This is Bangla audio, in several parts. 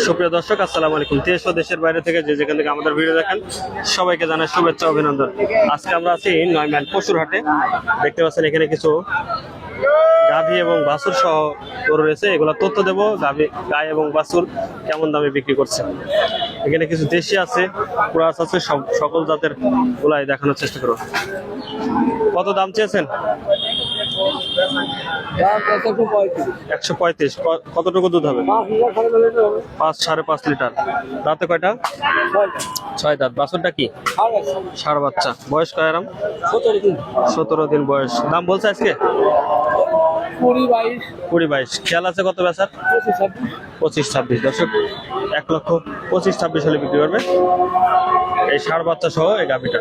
সুপ্রিয় দর্শক, আসসালামু আলাইকুম। দেশ ও দেশের বাইরে থেকে যে যেখান থেকে আমাদের ভিডিও দেখেন, সবাইকে জানাই শুভেচ্ছা, অভিনন্দন। আজকে আমরা আছি 9 মাইল পশুর হাটে। দেখতে পাচ্ছেন এখানে কিছু গাভী এবং বাছুর সহ গরু রয়েছে। এগুলা তথ্য দেবো, গাই এবং বাছুর কেমন দামে বিক্রি করছে। এখানে কিছু দেশি আছে, ক্রস আছে, সকল জাতের গুলাই দেখানোর চেষ্টা করো। কত দাম চেয়েছেন? 135। কতটুকু দুধ হবে? 5-5.5 লিটার। দাঁতে কয়টা? 6 দাঁত। বাছুরটা কি? ষাঁড় বাচ্চা। বয়স কয় এরম? 17 দিন বয়স। দাম বলছে আজকে 20-22। খেয়াল আছে কত বেচার? 25-26। দর্শক, 1,25,26 হলে বিক্রি করবে এই ষাঁড় বাচ্চা সহ এই গাভীটা।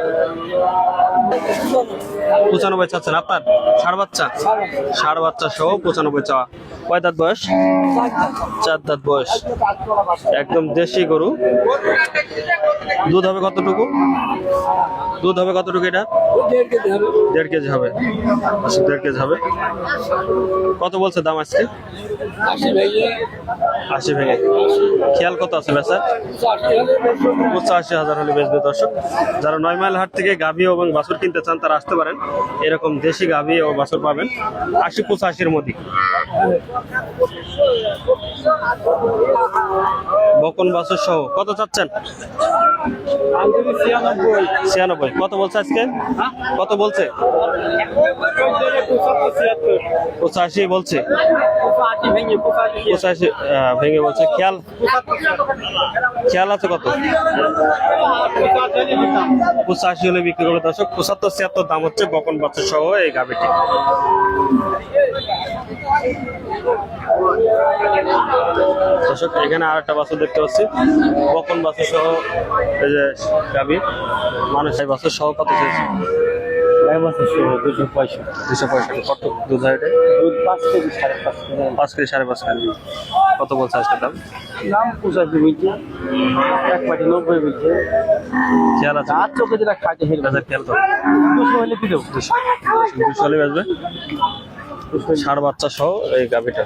95 চাচ্ছেন আপনার? ষাঁড় বাচ্চা সহ 95 চাওয়া। কয় দাঁত বয়স? 4 দাঁত বয়স। একদম দেশি গরু। দুধ হবে কতটুকু? এটা 1.5 কেজি হবে। 1.5 কেজি হবে। কত বলছে দাম আজকে? 80 ভেঙে। খেয়াল কত আছে বেচা? 85,000 হলে বেচবে। দর্শক, যারা 9 মাইল হাট থেকে গাভী এবং বাছুর কিনতে চান তারা আসতে পারেন। এরকম দেশি গাভী ও বাছুর পাবেন 80-85 মধ্যে। বকন বাছুর সহ কত চাচ্ছেন? 96। কত বলছে আজকে? কত বলছে? 85 বলছে। 85 ভেঙে বলছে। খেয়াল আছে কত? 85 হলে বিক্রি করবে। দর্শক, 75-76 দাম হচ্ছে বকন বাছুর সহ এই গাভীটি। দর্শক, এখানে আর একটা বাছুর দেখতে পাচ্ছি, বকন বাছুর সহ এই যে গাভী। মানুষ এই বাছুর সহ কত চেয়েছে? 265। কত দুধ হয়? 5 কেজি 5.5 কেজি। কত বলছে আজকে দাম? 85 বলছে, 1.90 বলছে। খেয়াল আছে? 8 কেজি খাইতে হের বাজার। খেয়াল করো, 200 হলে কি দেবো? 200 হলে বেচবে ষাঁড় বাচ্চা সহ এই গাভীটা।